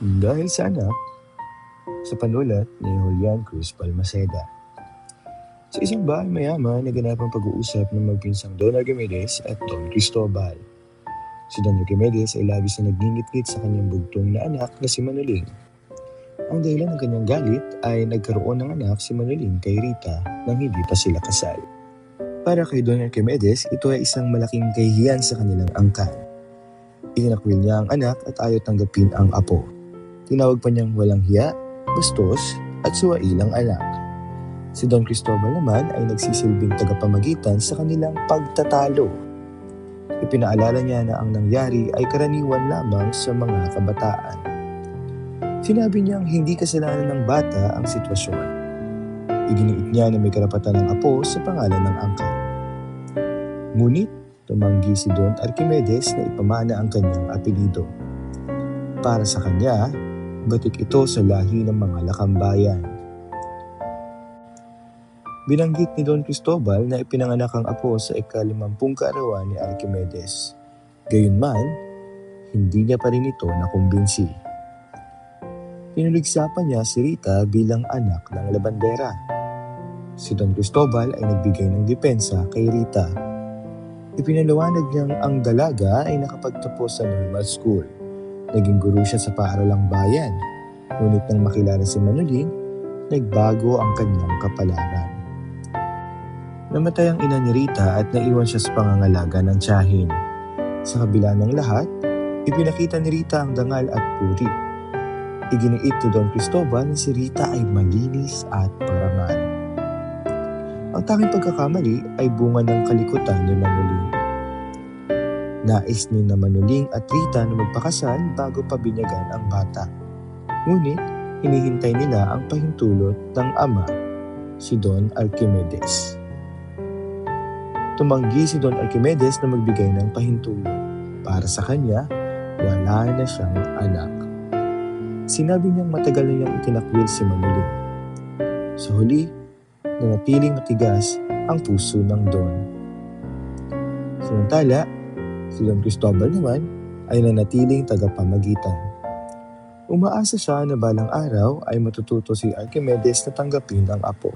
Dahil sa anak, sa panulat ni Julian Cruz Balmaceda. Sa isang bahay mayaman, naganap ang pag-uusap ng magpinsang Don Archimedes at Don Cristobal. Si Don Archimedes ay labis na nagngingit-ngit sa kanyang bugtong na anak na si Manoling. Ang dahilan ng kanyang galit ay nagkaroon ng anak si Manoling kay Rita nang hindi pa sila kasal. Para kay Don Archimedes, ito ay isang malaking kahihiyan sa kanilang angkan. Itinakwil niya ang anak at ayaw tanggapin ang apo. Tinawag pa niyang walang hiya, bastos at suwailang anak. Si Don Cristobal naman ay nagsisilbing tagapamagitan sa kanilang pagtatalo. Ipinaalala niya na ang nangyari ay karaniwan lamang sa mga kabataan. Sinabi niyang hindi kasalanan ng bata ang sitwasyon. Iginiit niya na may karapatan ng apo sa pangalan ng angkan. Ngunit tumanggi si Don Archimedes na ipamana ang kanyang apelido. Para sa kanya, batik ito sa lahi ng mga Lakambayan. Binanggit ni Don Cristobal na ipinanganak ang apo sa ika-50 kaarawan ni Archimedes. Gayunman, hindi niya pa rin ito nakumbinsi. Pinuligsapan niya si Rita bilang anak ng labandera. Si Don Cristobal ay nagbigay ng depensa kay Rita. Ipinaliwanag niyang ang dalaga ay nakapagtapos sa normal school. Naging guro siya sa paaralang bayan. Ngunit nang makilala si Manoling, nagbago ang kanyang kapalaran. Namatay ang ina ni Rita at naiwan siya sa pangangalaga ng tiyahin. Sa kabila ng lahat, ipinakita ni Rita ang dangal at puri. Iginiit ni Don Cristobal na si Rita ay malinis at parangal. Ang tanging pagkakamali ay bunga ng kalikutan ni Manoling. Nais ni na Manoling at Rita na magpakasal bago pa binyagan ang bata. Ngunit hinihintay nila ang pahintulot ng ama, si Don Archimedes. Tumanggi si Don Archimedes na magbigay ng pahintulot. Para sa kanya, wala na siyang anak. Sinabi niyang matagal na niyang itinakwil si Manoling. Sa huli, nanatiling matigas ang puso ng Don. Samantala, si Don Cristobal naman ay nanatiling tagapamagitan. Umaasa siya na balang araw ay matututo si Archimedes na tanggapin ang apo.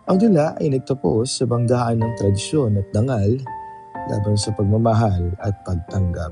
Ang dula ay nagtapos sa banggaan ng tradisyon at dangal laban sa pagmamahal at pagtanggap.